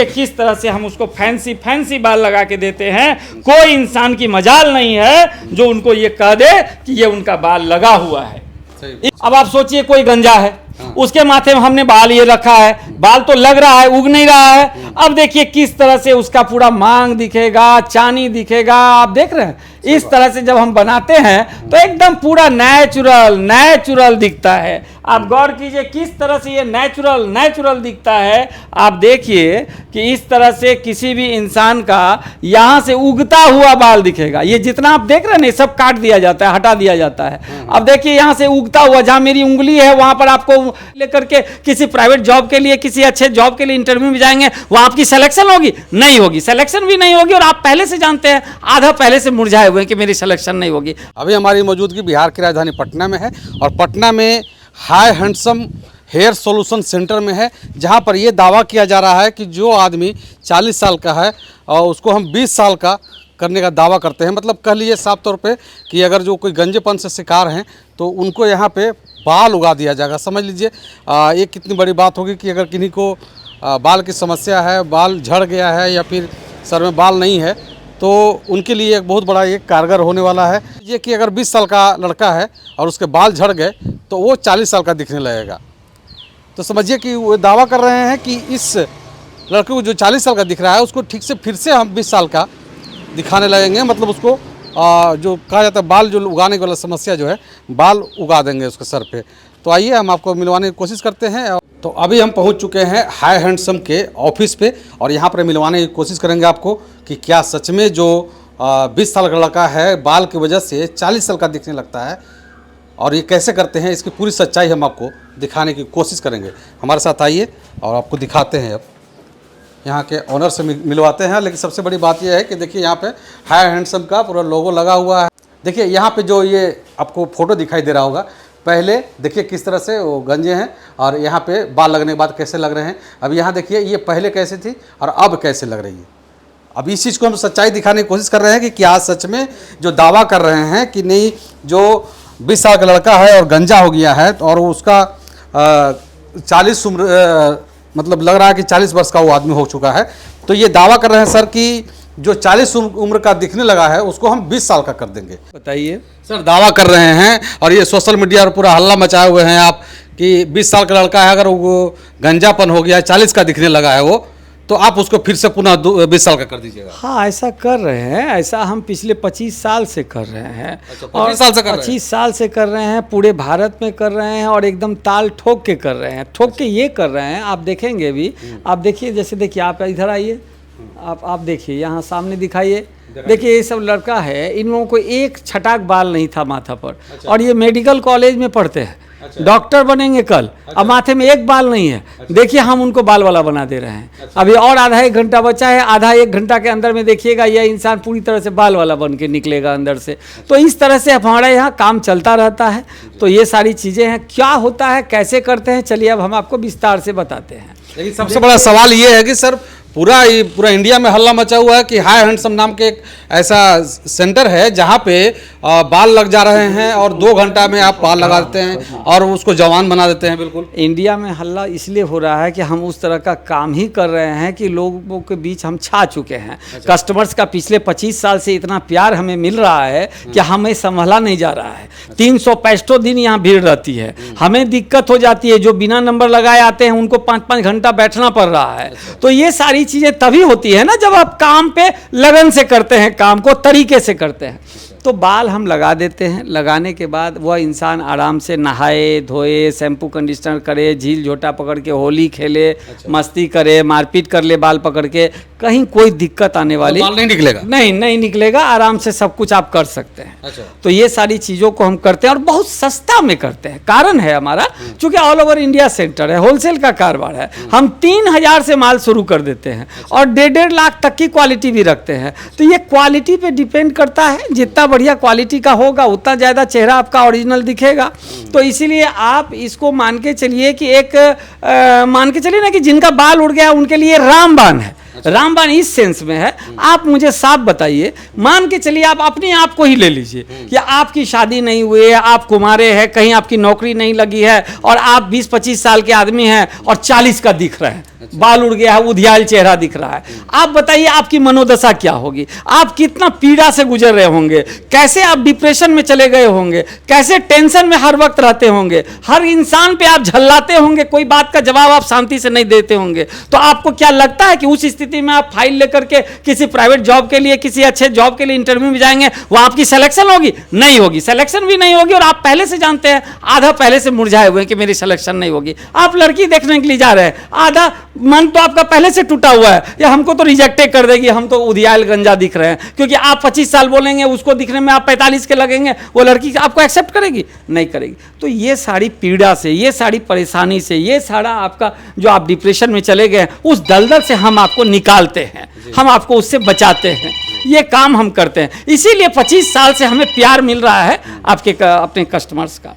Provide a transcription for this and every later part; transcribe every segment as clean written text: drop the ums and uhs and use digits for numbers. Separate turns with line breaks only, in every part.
किस तरह से हम उसको फैंसी फैंसी बाल लगा के देते हैं। कोई इंसान की मजाल नहीं है जो उनको ये कह दे कि ये उनका बाल लगा हुआ है। अब आप सोचिए कोई गंजा है, उसके माथे में हमने बाल ये रखा है, बाल तो लग रहा है, उग नहीं रहा है। अब देखिए किस तरह से उसका पूरा मांग दिखेगा, चानी दिखेगा। आप देख रहे हैं इस तरह से जब हम बनाते हैं तो एकदम पूरा नेचुरल दिखता है। आप गौर कीजिए किस तरह से ये नेचुरल दिखता है। आप देखिए कि इस तरह से किसी भी इंसान का यहाँ से उगता हुआ बाल दिखेगा। ये जितना आप देख रहे हैं सब काट दिया जाता है, हटा दिया जाता है। अब देखिए यहाँ से उगता हुआ, जहाँ मेरी उंगली है वहाँ पर आपको लेकर के किसी प्राइवेट जॉब के लिए, किसी अच्छे जॉब के लिए इंटरव्यू में जाएंगे, वहाँ आपकी सिलेक्शन होगी? नहीं होगी, सिलेक्शन भी नहीं होगी। और आप पहले से जानते हैं, आधा पहले से मुरझाए हुए कि मेरी सिलेक्शन नहीं होगी।
अभी हमारी मौजूदगी बिहार की राजधानी पटना में है और पटना में high handsome hair solution centre में है, जहां पर ये दावा किया जा रहा है कि जो आदमी 40 साल का है और उसको हम 20 साल का करने का दावा करते हैं। मतलब कह लीजिए साफ तौर पे कि अगर जो कोई गंजेपन से शिकार हैं तो उनको यहाँ पे बाल उगा दिया जाएगा। समझ लीजिए ये कितनी बड़ी बात होगी कि अगर किन्हीं को बाल की समस्या है, बाल झड़ गया है या फिर सर में बाल नहीं है, तो उनके लिए एक बहुत बड़ा ये कारगर होने वाला है। ये कि अगर 20 साल का लड़का है और उसके बाल झड़ गए तो वो 40 साल का दिखने लगेगा। तो समझिए कि वो दावा कर रहे हैं कि इस लड़के को जो 40 साल का दिख रहा है उसको ठीक से फिर से हम 20 साल का दिखाने लगेंगे। मतलब उसको जो कहा जाता है बाल जो उगाने वाला समस्या जो है, बाल उगा देंगे उसके सर पे। तो आइए हम आपको मिलवाने की कोशिश करते हैं। तो अभी हम पहुंच चुके हैं हाई हैंडसम के ऑफिस पे और यहाँ पर मिलवाने की कोशिश करेंगे आपको कि क्या सच में जो 20 साल का लड़का है बाल की वजह से 40 साल का दिखने लगता है और ये कैसे करते हैं, इसकी पूरी सच्चाई हम आपको दिखाने की कोशिश करेंगे। हमारे साथ आइए और आपको दिखाते हैं। अब यहाँ के ऑनर से मिलवाते हैं। लेकिन सबसे बड़ी बात यह है कि देखिए यहाँ पे हाई हैंडसम का पूरा लोगो लगा हुआ है। देखिए यहाँ पे जो ये आपको फ़ोटो दिखाई दे रहा होगा, पहले देखिए किस तरह से वो गंजे हैं और यहाँ पे बाल लगने के बाद कैसे लग रहे हैं। अब यहाँ देखिए ये पहले कैसे थी और अब कैसे लग रही है। अब इस चीज़ को हम सच्चाई दिखाने की कोशिश कर रहे हैं कि क्या सच में जो दावा कर रहे हैं कि नहीं जो 20 साल का लड़का है और गंजा हो गया है और उसका 40 उम्र मतलब लग रहा है कि 40 वर्ष का वो आदमी हो चुका है। तो ये दावा कर रहे हैं सर कि जो 40 उम्र का दिखने लगा है उसको हम 20 साल का कर देंगे।
बताइए
सर, दावा कर रहे हैं और ये सोशल मीडिया पर पूरा हल्ला मचाए हुए हैं आप कि 20 साल का लड़का है, अगर वो गंजापन हो गया 40 का दिखने लगा है वो, तो आप उसको फिर से पुनः 20 साल का कर दीजिएगा।
हाँ, ऐसा कर रहे हैं। ऐसा हम पिछले 25 साल से कर रहे हैं।
अच्छा, 25 साल से कर रहे हैं?
25 साल से कर रहे हैं, पूरे भारत में कर रहे हैं और एकदम ताल ठोक के कर रहे हैं। ठोक के ये कर रहे हैं, आप देखेंगे भी। आप देखिए, जैसे देखिए आप इधर आइए, आप देखिए यहाँ सामने दिखाइए। देखिए ये सब लड़का है, इन लोगों को एक छटाक बाल नहीं था माथा पर।
अच्छा।
और ये मेडिकल कॉलेज में पढ़ते हैं। अच्छा। डॉक्टर बनेंगे कल। अच्छा। अब माथे में एक बाल नहीं है। अच्छा। देखिए हम उनको बाल वाला बना दे रहे हैं। अच्छा। अभी और आधा एक घंटा बचा है, आधा एक घंटा के अंदर में देखिएगा यह इंसान पूरी तरह से बाल वाला बन के निकलेगा अंदर से। अच्छा। तो इस तरह से हमारे यहाँ काम चलता रहता है। तो ये सारी चीज़ें हैं, क्या होता है, कैसे करते हैं, चलिए अब हम आपको विस्तार से बताते हैं।
लेकिन सबसे बड़ा सवाल ये है कि सर पूरा इंडिया में हल्ला मचा हुआ है कि हाई हैंडसम नाम के एक ऐसा सेंटर है जहाँ पे बाल लग जा रहे हैं और 2 घंटा में आप बाल लगा देते हैं और उसको जवान बना देते हैं। बिल्कुल
इंडिया में हल्ला इसलिए हो रहा है कि हम उस तरह का काम ही कर रहे हैं कि लोगों के बीच हम छा चुके हैं। अच्छा। कस्टमर्स का पिछले 25 साल से इतना प्यार हमें मिल रहा है कि हमें संभाला नहीं जा रहा है। 365 दिन यहाँ भीड़ रहती है, हमें दिक्कत हो जाती है। जो बिना नंबर लगाए आते हैं उनको 5-5 घंटा बैठना पड़ रहा है। तो ये सारी चीज़ें तभी होती है ना जब आप काम पे लगन से करते हैं, काम को तरीके से करते हैं। तो बाल हम लगा देते हैं। लगाने के बाद वह इंसान आराम से नहाए धोए, शैम्पू कंडीशनर करे, झील झोटा पकड़ के होली खेले। अच्छा। मस्ती करे, मारपीट कर ले बाल पकड़ के, कहीं कोई दिक्कत आने वाली
बाल नहीं निकलेगा।
नहीं निकलेगा। आराम से सब कुछ आप कर सकते हैं।
अच्छा।
तो ये सारी चीज़ों को हम करते हैं और बहुत सस्ता में करते हैं। कारण है हमारा, चूँकि ऑल ओवर इंडिया सेंटर है, होलसेल का कारोबार है, हम 3000 से माल शुरू कर देते हैं। अच्छा। और 1.5 लाख तक की क्वालिटी भी रखते हैं। तो ये क्वालिटी पे डिपेंड करता है, जितना बढ़िया क्वालिटी का होगा उतना ज़्यादा चेहरा आपका ओरिजिनल दिखेगा। तो इसीलिए आप इसको मान के चलिए कि मान के चलिए ना कि जिनका बाल उड़ गया उनके लिए रामबाण है। अच्छा। रामबाण इस सेंस में है। आप मुझे साफ बताइए, मान के चलिए आप अपने आप को ही ले लीजिए कि आपकी शादी नहीं हुई है, आप कुमारे हैं, कहीं आपकी नौकरी नहीं लगी है और आप 20-25 साल के आदमी हैं और 40 का दिख रहे हैं। बाल उड़ गया है, उधियाल चेहरा दिख रहा है। आप बताइए आपकी मनोदशा क्या होगी, आप कितना पीड़ा से गुजर रहे होंगे, कैसे आप डिप्रेशन में चले गए होंगे, कैसे टेंशन में हर वक्त रहते होंगे, हर इंसान पे आप झल्लाते होंगे, कोई बात का जवाब आप शांति से नहीं देते होंगे। तो आपको क्या लगता है कि उस स्थिति में आप फाइल लेकर के किसी प्राइवेट जॉब के लिए, किसी अच्छे जॉब के लिए इंटरव्यू में जाएंगे, वहां आपकी सिलेक्शन होगी? नहीं होगी, सिलेक्शन भी नहीं होगी। और आप पहले से जानते हैं, आधा पहले से मुरझाए हुए हैं कि मेरी सिलेक्शन नहीं होगी। आप लड़की देखने के लिए जा रहे हैं, आधा मन तो आपका पहले से टूटा हुआ है, या हमको तो रिजेक्टे कर देगी, हम तो उधियाल गंजा दिख रहे हैं। क्योंकि आप 25 साल बोलेंगे, उसको दिखने में आप 45 के लगेंगे, वो लड़की आपको एक्सेप्ट करेगी? नहीं करेगी। तो ये सारी पीड़ा से, ये सारी परेशानी से, ये सारा आपका जो आप डिप्रेशन में चले गए, उस दलदल से हम आपको निकालते हैं, हम आपको उससे बचाते हैं। ये काम हम करते हैं, इसीलिए 25 साल से हमें प्यार मिल रहा है आपके अपने कस्टमर्स का।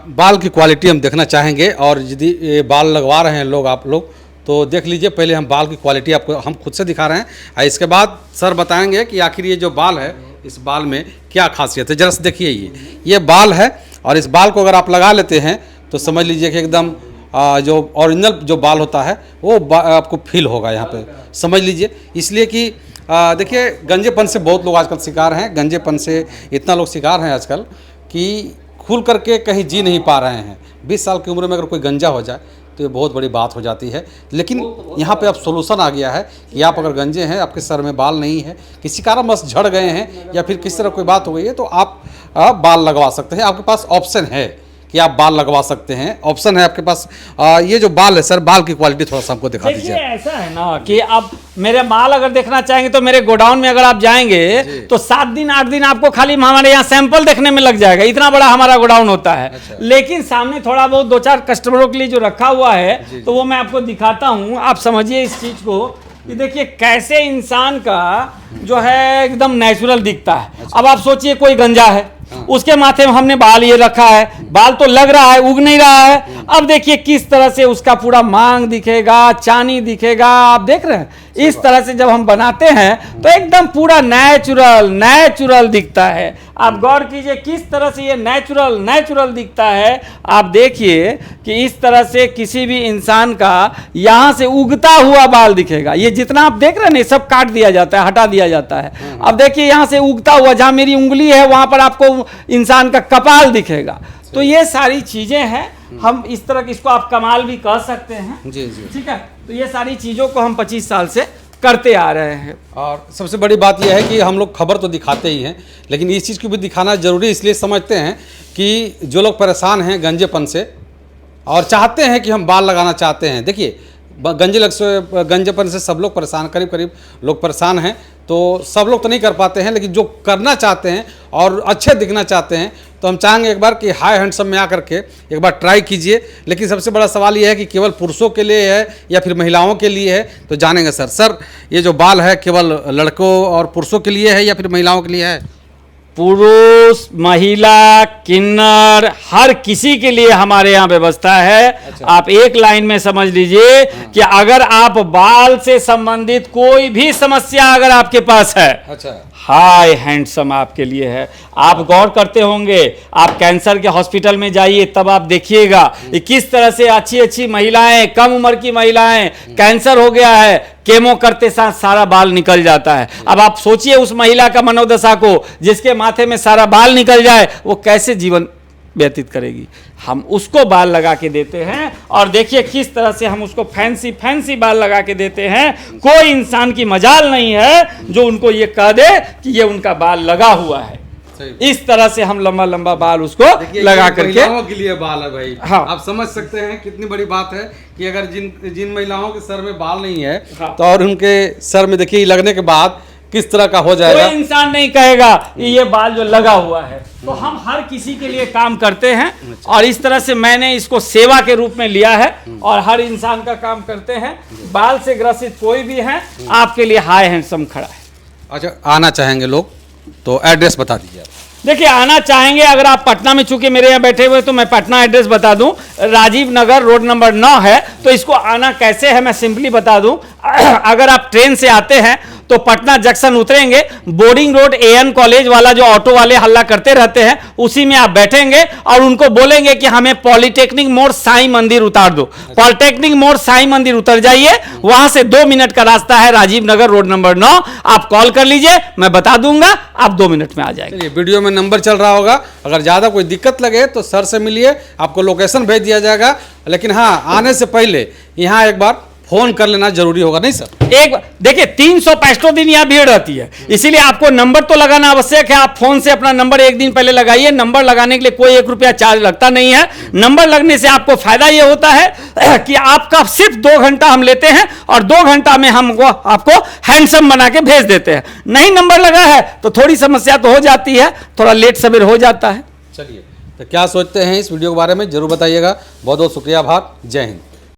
बाल की क्वालिटी हम देखना चाहेंगे, और यदि ये बाल लगवा रहे हैं लोग, आप लोग तो देख लीजिए। पहले हम बाल की क्वालिटी आपको हम खुद से दिखा रहे हैं, और इसके बाद सर बताएंगे कि आखिर ये जो बाल है, इस बाल में क्या खासियत है। जरा से देखिए, ये बाल है, और इस बाल को अगर आप लगा लेते हैं तो समझ लीजिए कि एकदम जो ओरिजिनल जो बाल होता है वो आपको फील होगा यहाँ पे, समझ लीजिए। इसलिए कि देखिए, गंजेपन से बहुत लोग आजकल शिकार हैं, गंजेपन से इतना लोग शिकार हैं आजकल कि खुल करके कहीं जी नहीं पा रहे हैं। 20 साल की उम्र में अगर कोई गंजा हो जाए तो ये बहुत बड़ी बात हो जाती है। लेकिन यहाँ पे अब सोल्यूशन आ गया है कि आप अगर गंजे हैं, आपके सर में बाल नहीं है, किसी कारणवश झड़ गए हैं, या फिर किसी तरह कोई बात हो गई है, तो आप बाल लगवा सकते हैं। आपके पास ऑप्शन है कि आप बाल लगवा सकते हैं, ऑप्शन है आपके पास। ये जो बाल है सर, बाल की क्वालिटी थोड़ा सा हमको दिखा दीजिए।
ऐसा है ना कि आप मेरे बाल अगर देखना चाहेंगे तो मेरे गोडाउन में अगर आप जाएंगे तो 7 दिन 8 दिन आपको खाली हमारे यहाँ सैंपल देखने में लग जाएगा, इतना बड़ा हमारा गोडाउन होता है। अच्छा। लेकिन सामने थोड़ा बहुत 2-4 कस्टमरों के लिए जो रखा हुआ है, तो वो मैं आपको दिखाता हूँ, आप समझिए इस चीज को कि देखिए कैसे इंसान का जो है एकदम नेचुरल दिखता है। अच्छा। अब आप सोचिए कोई गंजा है, उसके माथे में हमने बाल ये रखा है, बाल तो लग रहा है, उग नहीं रहा है। अब देखिए किस तरह से उसका पूरा मांग दिखेगा, चानी दिखेगा, आप देख रहे हैं। इस तरह से जब हम बनाते हैं तो एकदम पूरा नेचुरल दिखता है। आप गौर कीजिए किस तरह से ये नेचुरल दिखता है। आप देखिए कि इस तरह से किसी भी इंसान का यहाँ से उगता हुआ बाल दिखेगा। ये जितना आप देख रहे हैं ना, सब काट दिया जाता है, हटा दिया जाता है। अब देखिए यहाँ से उगता हुआ, जहाँ मेरी उंगली है वहाँ पर आपको इंसान का कपाल दिखेगा। तो ये सारी चीजें हैं, हम इस तरह की, इसको आप कमाल भी कह सकते हैं। जी जी, ठीक है। तो ये सारी चीजों को हम 25 साल से करते आ रहे हैं।
और सबसे बड़ी बात यह है कि हम लोग खबर तो दिखाते ही हैं, लेकिन इस चीज़ को भी दिखाना जरूरी इसलिए समझते हैं कि जो लोग परेशान हैं गंजेपन से और चाहते हैं कि हम बाल लगाना चाहते हैं। देखिए, गंजेपन से सब लोग परेशान, करीब लोग परेशान हैं। तो सब लोग तो नहीं कर पाते हैं, लेकिन जो करना चाहते हैं और अच्छे दिखना चाहते हैं, तो हम चाहेंगे एक बार कि हाई हैंडसम में आकर के एक बार ट्राई कीजिए। लेकिन सबसे बड़ा सवाल यह है कि केवल पुरुषों के लिए है या फिर महिलाओं के लिए है, तो जानेंगे सर ये जो बाल है केवल लड़कों और पुरुषों के लिए है या फिर महिलाओं के लिए है?
पुरुष, महिला, किन्नर, हर किसी के लिए हमारे यहाँ व्यवस्था है। अच्छा। आप एक लाइन में समझ लीजिए कि अगर आप बाल से संबंधित कोई भी समस्या अगर आपके पास है, अच्छा, हाई हैंडसम आपके लिए है। आप गौर करते होंगे, आप कैंसर के हॉस्पिटल में जाइए, तब आप देखिएगा किस तरह से अच्छी महिलाएं, कम उम्र की महिलाएं, कैंसर हो गया है, केमो करते साथ सारा बाल निकल जाता है। अब आप सोचिए उस महिला का मनोदशा को, जिसके माथे में सारा बाल निकल जाए, वो कैसे जीवन व्यतीत करेगी। हम उसको बाल लगा के देते हैं, और देखिए किस तरह से हम उसको फैंसी बाल लगा के देते हैं। कोई इंसान की मजाल नहीं है जो उनको ये कह दे कि ये उनका बाल लगा हुआ है। इस तरह से हम लंबा बाल उसको लगा करके,
महिलाओं के लिए बाल है भाई। हाँ। आप समझ सकते हैं कितनी बड़ी बात है कि अगर जिन महिलाओं के सर में बाल नहीं है, हाँ, तो और उनके सर में देखिए लगने के बाद किस तरह का हो जाएगा।
कोई इंसान नहीं कहेगा कि ये बाल जो लगा हुआ है। तो हम हर किसी के लिए काम करते हैं, और इस तरह से मैंने इसको सेवा के रूप में लिया है, और हर इंसान का काम करते हैं। बाल से ग्रसित कोई भी है, आपके लिए हाई हैंडसम खड़ा है।
अच्छा, आना चाहेंगे लोग तो एड्रेस बता दीजिए।
देखिए, आना चाहेंगे अगर आप पटना में, चूंकि मेरे यहाँ बैठे हुए, तो मैं पटना एड्रेस बता दूं। राजीव नगर रोड नंबर 9 है। तो इसको आना कैसे है मैं सिंपली बता दूं। अगर आप ट्रेन से आते हैं तो पटना जंक्शन उतरेंगे, बोर्डिंग रोड AN कॉलेज वाला जो ऑटो वाले हल्ला करते रहते हैं उसी में आप बैठेंगे और उनको बोलेंगे कि हमें पॉलिटेक्निक मोड़ साईं मंदिर उतार दो। पॉलिटेक्निक मोड़ साईं मंदिर उतर जाइए, वहां से 2 मिनट का रास्ता है, राजीव नगर रोड नंबर 9। आप कॉल कर लीजिए, मैं बता दूंगा, आप 2 मिनट में आ जाएंगे।
वीडियो में नंबर चल रहा होगा, अगर ज़्यादा कोई दिक्कत लगे तो सर से मिलिए, आपको लोकेशन भेज दिया जाएगा। लेकिन हाँ, आने से पहले यहाँ एक बार फोन कर लेना जरूरी होगा, नहीं सर?
एक देखिए 365 दिन यहाँ भीड़ रहती है, इसीलिए आपको नंबर तो लगाना आवश्यक है। आप फोन से अपना नंबर एक दिन पहले लगाइए। नंबर लगाने के लिए कोई 1 रुपया चार्ज लगता नहीं है। नंबर लगने से आपको फायदा ये होता है कि आपका सिर्फ 2 घंटा हम लेते हैं और 2 घंटा में हमको आपको हैंडसम बना के भेज देते हैं। नहीं नंबर लगा है तो थोड़ी समस्या तो हो जाती है, थोड़ा लेट सवेर हो जाता है।
चलिए, तो क्या सोचते हैं इस वीडियो के बारे में जरूर बताइएगा। बहुत बहुत शुक्रिया, आभार, जय हिंद।